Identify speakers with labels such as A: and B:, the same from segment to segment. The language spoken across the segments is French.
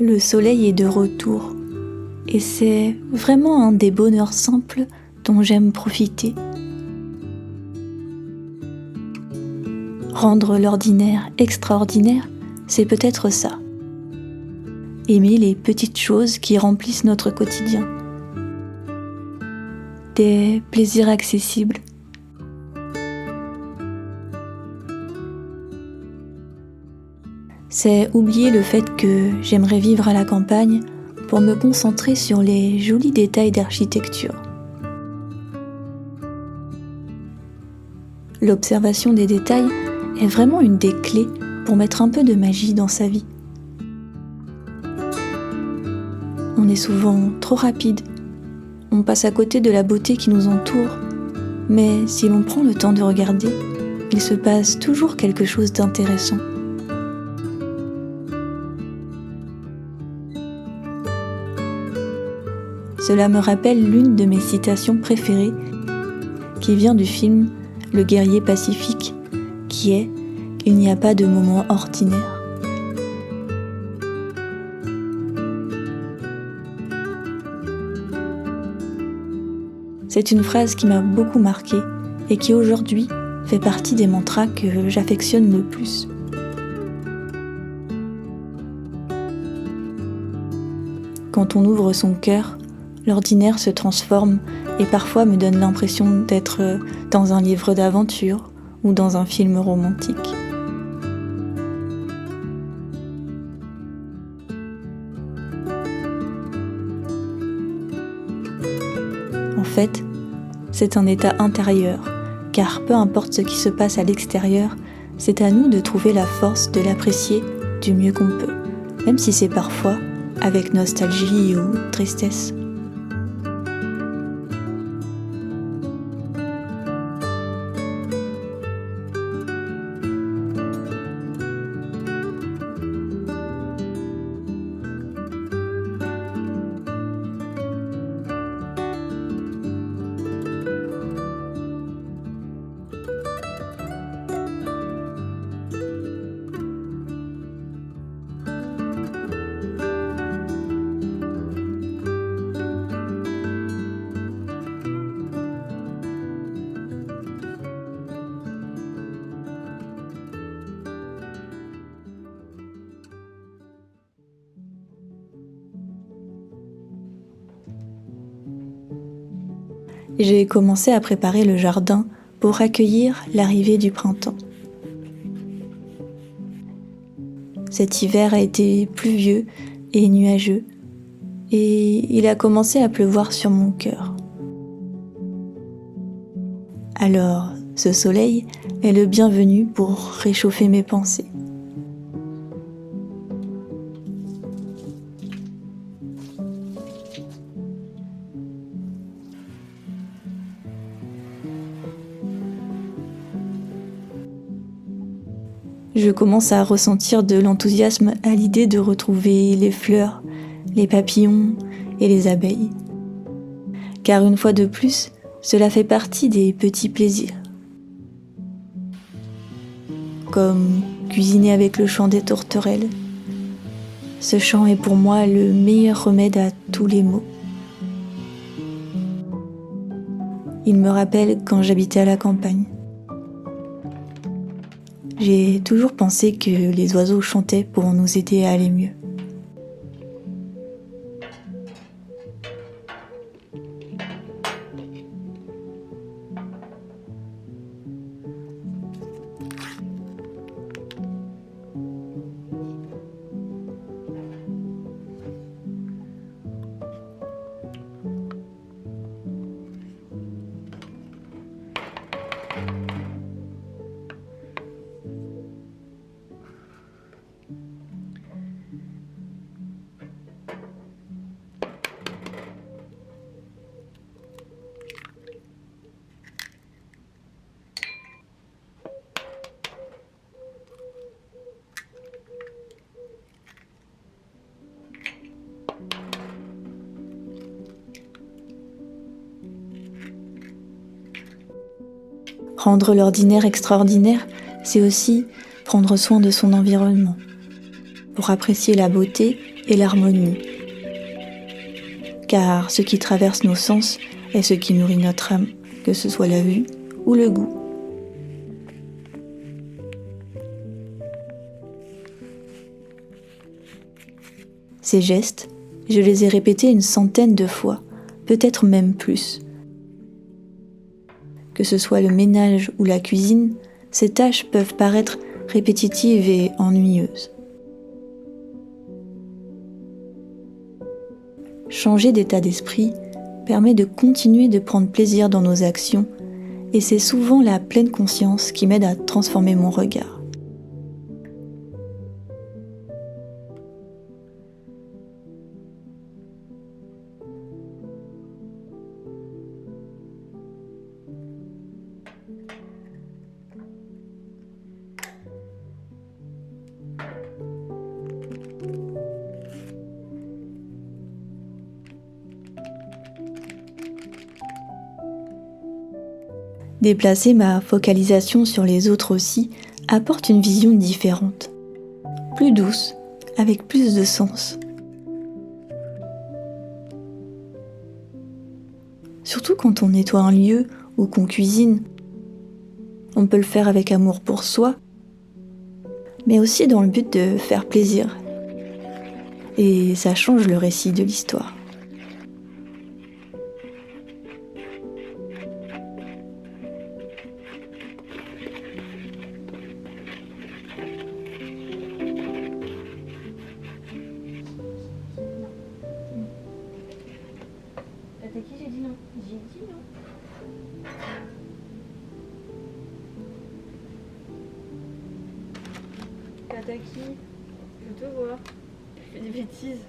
A: Le soleil est de retour et c'est vraiment un des bonheurs simples dont j'aime profiter. Rendre l'ordinaire extraordinaire, c'est peut-être ça. Aimer les petites choses qui remplissent notre quotidien. Des plaisirs accessibles. C'est oublier le fait que j'aimerais vivre à la campagne pour me concentrer sur les jolis détails d'architecture. L'observation des détails est vraiment une des clés pour mettre un peu de magie dans sa vie. On est souvent trop rapide, on passe à côté de la beauté qui nous entoure, mais si l'on prend le temps de regarder, il se passe toujours quelque chose d'intéressant. Cela me rappelle l'une de mes citations préférées, qui vient du film Le guerrier pacifique, qui est « Il n'y a pas de moment ordinaire ». C'est une phrase qui m'a beaucoup marquée et qui aujourd'hui fait partie des mantras que j'affectionne le plus. Quand on ouvre son cœur, l'ordinaire se transforme et parfois me donne l'impression d'être dans un livre d'aventure ou dans un film romantique. En fait, c'est un état intérieur, car peu importe ce qui se passe à l'extérieur, c'est à nous de trouver la force de l'apprécier du mieux qu'on peut, même si c'est parfois avec nostalgie ou tristesse. J'ai commencé à préparer le jardin pour accueillir l'arrivée du printemps. Cet hiver a été pluvieux et nuageux, et il a commencé à pleuvoir sur mon cœur. Alors, ce soleil est le bienvenu pour réchauffer mes pensées. Je commence à ressentir de l'enthousiasme à l'idée de retrouver les fleurs, les papillons et les abeilles. Car une fois de plus, cela fait partie des petits plaisirs. Comme cuisiner avec le chant des tourterelles. Ce chant est pour moi le meilleur remède à tous les maux. Il me rappelle quand j'habitais à la campagne. J'ai toujours pensé que les oiseaux chantaient pour nous aider à aller mieux. Rendre l'ordinaire extraordinaire, c'est aussi prendre soin de son environnement, pour apprécier la beauté et l'harmonie. Car ce qui traverse nos sens est ce qui nourrit notre âme, que ce soit la vue ou le goût. Ces gestes, je les ai répétés une centaine de fois, peut-être même plus. Que ce soit le ménage ou la cuisine, ces tâches peuvent paraître répétitives et ennuyeuses. Changer d'état d'esprit permet de continuer de prendre plaisir dans nos actions et c'est souvent la pleine conscience qui m'aide à transformer mon regard. Déplacer ma focalisation sur les autres aussi apporte une vision différente, plus douce, avec plus de sens. Surtout quand on nettoie un lieu ou qu'on cuisine, on peut le faire avec amour pour soi, mais aussi dans le but de faire plaisir. Et ça change le récit de l'histoire.
B: T'as qui j'ai dit non? J'ai dit non. Kataki, je te vois. Je fais des bêtises.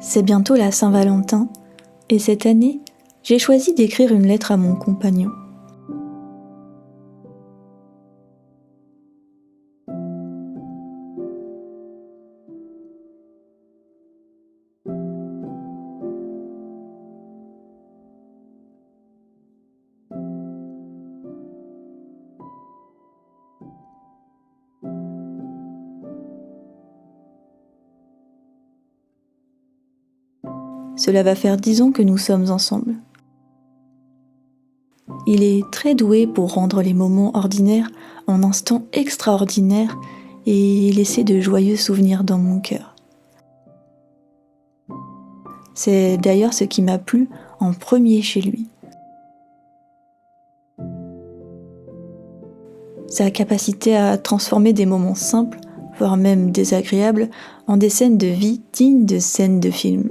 A: C'est bientôt la Saint-Valentin, et cette année, j'ai choisi d'écrire une lettre à mon compagnon. Cela va faire 10 ans que nous sommes ensemble. Il est très doué pour rendre les moments ordinaires en instants extraordinaires et laisser de joyeux souvenirs dans mon cœur. C'est d'ailleurs ce qui m'a plu en premier chez lui. Sa capacité à transformer des moments simples, voire même désagréables, en des scènes de vie dignes de scènes de film.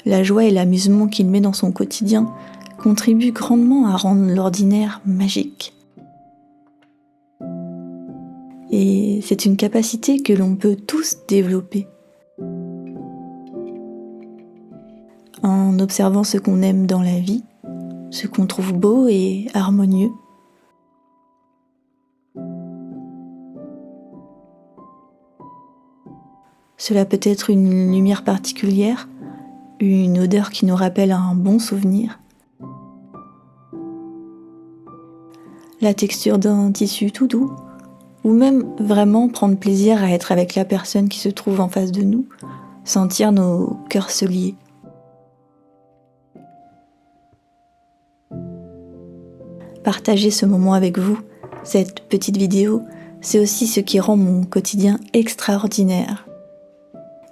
A: La joie et l'amusement qu'il met dans son quotidien contribuent grandement à rendre l'ordinaire magique. Et c'est une capacité que l'on peut tous développer. En observant ce qu'on aime dans la vie, ce qu'on trouve beau et harmonieux. Cela peut être une lumière particulière, une odeur qui nous rappelle un bon souvenir, la texture d'un tissu tout doux ou même vraiment prendre plaisir à être avec la personne qui se trouve en face de nous, sentir nos cœurs se lier. Partager ce moment avec vous, cette petite vidéo, c'est aussi ce qui rend mon quotidien extraordinaire.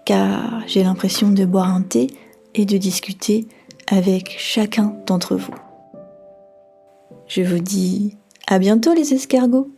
A: Car j'ai l'impression de boire un thé et de discuter avec chacun d'entre vous. Je vous dis à bientôt les escargots!